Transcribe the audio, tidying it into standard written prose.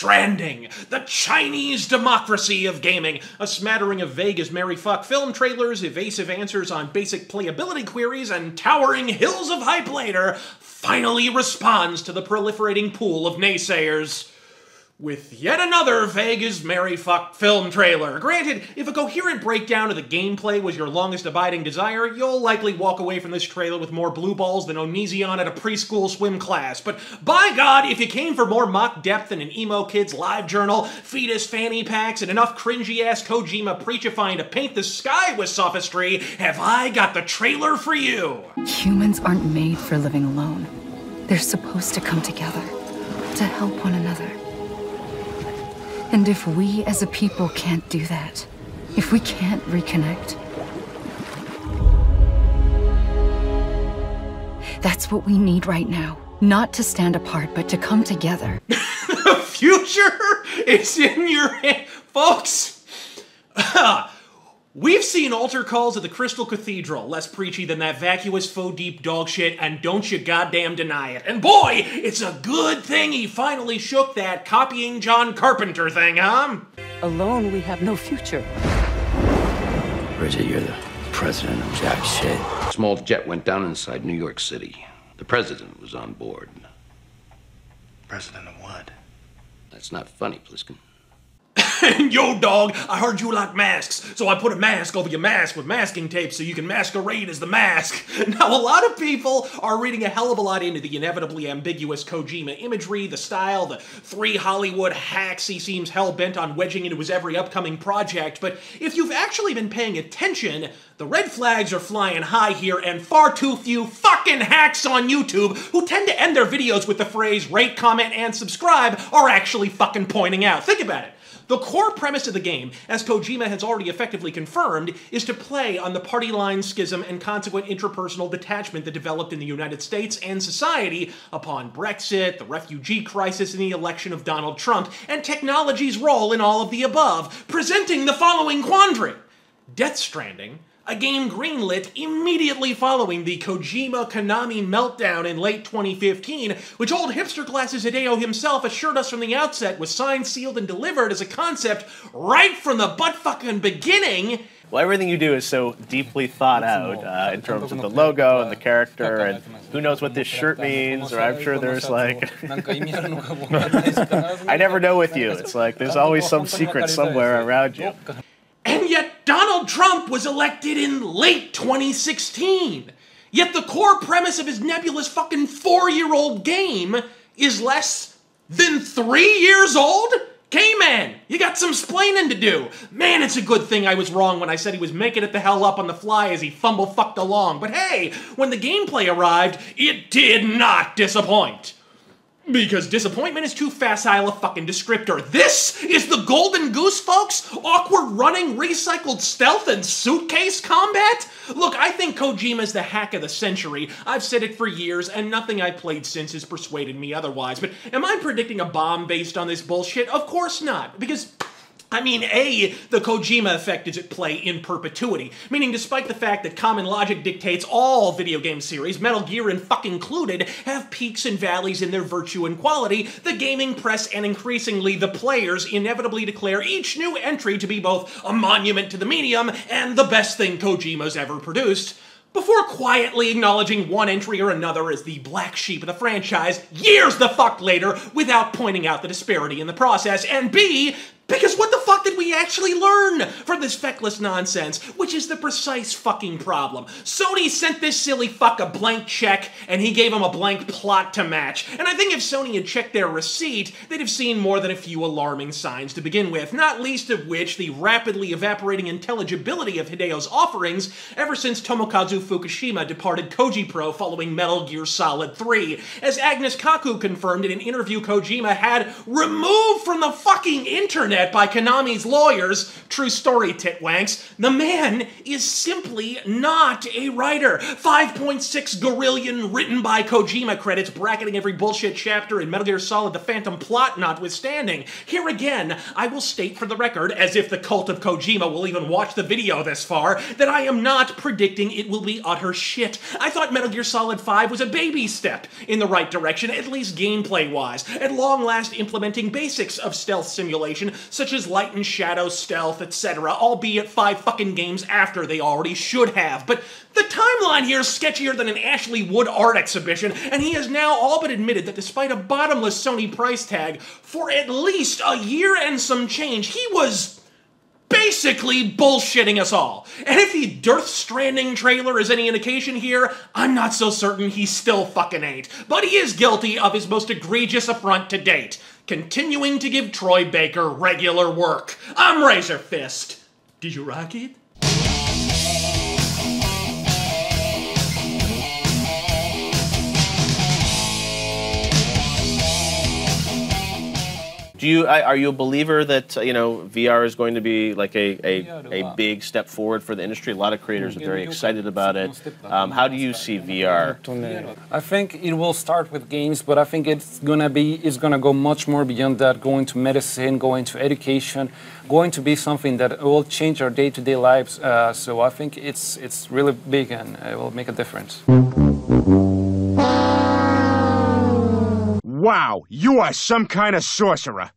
Stranding, the Chinese democracy of gaming. A smattering of vague as merry fuck film trailers, evasive answers on basic playability queries, and towering hills of hype later, finally responds to the proliferating pool of naysayers with yet another vague as merry fuck film trailer. Granted, if a coherent breakdown of the gameplay was your longest abiding desire, you'll likely walk away from this trailer with more blue balls than Onision at a preschool swim class. But by God, if you came for more mock depth than an emo kid's live journal, fetus fanny packs, and enough cringy-ass Kojima preachifying to paint the sky with sophistry, have I got the trailer for you! Humans aren't made for living alone. They're supposed to come together, to help one another. And if we as a people can't do that, if we can't reconnect, that's what we need right now. Not to stand apart, but to come together. The future is in your hand, folks. We've seen altar calls at the Crystal Cathedral, less preachy than that vacuous faux deep dog shit, and don't you goddamn deny it. And boy, it's a good thing he finally shook that copying John Carpenter thing, huh? Alone, we have no future. Bridget, you're the president of jack shit. A small jet went down inside New York City. The president was on board. President of what? That's not funny, Pliskin. Yo, dog, I heard you like masks, so I put a mask over your mask with masking tape so you can masquerade as the mask. Now, a lot of people are reading a hell of a lot into the inevitably ambiguous Kojima imagery, the style, the 3 Hollywood hacks he seems hell-bent on wedging into his every upcoming project, but if you've actually been paying attention, the red flags are flying high here, and far too few fucking hacks on YouTube who tend to end their videos with the phrase rate, comment, and subscribe are actually fucking pointing out. Think about it. The core premise of the game, as Kojima has already effectively confirmed, is to play on the party line schism and consequent interpersonal detachment that developed in the United States and society upon Brexit, the refugee crisis, and the election of Donald Trump, and technology's role in all of the above, presenting the following quandary. Death Stranding, a game greenlit immediately following the Kojima-Konami meltdown in late 2015, which old hipster glasses Hideo himself assured us from the outset was signed, sealed, and delivered as a concept right from the butt-fucking beginning. Well, everything you do is so deeply thought out in terms of the logo and the character, and who knows what this shirt means, or I'm sure there's like... I never know with you. It's like there's always some secret somewhere around you. And yet Donald Trump was elected in late 2016. Yet the core premise of his nebulous fucking 4-year-old game is less than 3 years old? K-Man, you got some splaining to do. Man, it's a good thing I was wrong when I said he was making it the hell up on the fly as he fumble-fucked along. But hey, when the gameplay arrived, it did not disappoint. Because disappointment is too facile a fucking descriptor. This is the golden goose, folks? Awkward running, recycled stealth, and suitcase combat? Look, I think Kojima's the hack of the century. I've said it for years, and nothing I've played since has persuaded me otherwise. But am I predicting a bomb based on this bullshit? Of course not. Because... I mean, A, the Kojima effect is at play in perpetuity, meaning despite the fact that common logic dictates all video game series, Metal Gear and fucking included, have peaks and valleys in their virtue and quality, the gaming press and increasingly the players inevitably declare each new entry to be both a monument to the medium and the best thing Kojima's ever produced, before quietly acknowledging one entry or another as the black sheep of the franchise years the fuck later without pointing out the disparity in the process, and B, because what the fuck did we actually learn from this feckless nonsense? Which is the precise fucking problem. Sony sent this silly fuck a blank check, and he gave him a blank plot to match. And I think if Sony had checked their receipt, they'd have seen more than a few alarming signs to begin with, not least of which the rapidly evaporating intelligibility of Hideo's offerings ever since Tomokazu Fukushima departed Koji Pro following Metal Gear Solid 3. As Agnes Kaku confirmed in an interview Kojima had removed from the fucking internet internet by Konami's lawyers. True story, titwanks. The man is simply not a writer. 5.6 gorillion written by Kojima credits bracketing every bullshit chapter in Metal Gear Solid The Phantom plot notwithstanding. Here again, I will state for the record, as if the cult of Kojima will even watch the video this far, that I am not predicting it will be utter shit. I thought Metal Gear Solid 5 was a baby step in the right direction, at least gameplay-wise, at long last implementing basics of stealth simulation, such as light and shadow stealth, etc., albeit 5 fucking games after they already should have. But the timeline here is sketchier than an Ashley Wood art exhibition, and he has now all but admitted that despite a bottomless Sony price tag, for at least a year and some change, he was basically bullshitting us all. And if the Dearth Stranding trailer is any indication here, I'm not so certain he still fucking ain't. But he is guilty of his most egregious affront to date, continuing to give Troy Baker regular work. I'm Razor Fist. Did you rock it? Are you a believer that VR is going to be like a big step forward for the industry? A lot of creators are very excited about it. How do you see VR? I think it will start with games, but I think it's gonna go much more beyond that. Going to medicine, going to education, going to be something that will change our day-to-day lives. So I think it's really big and it will make a difference. Wow, you are some kind of sorcerer.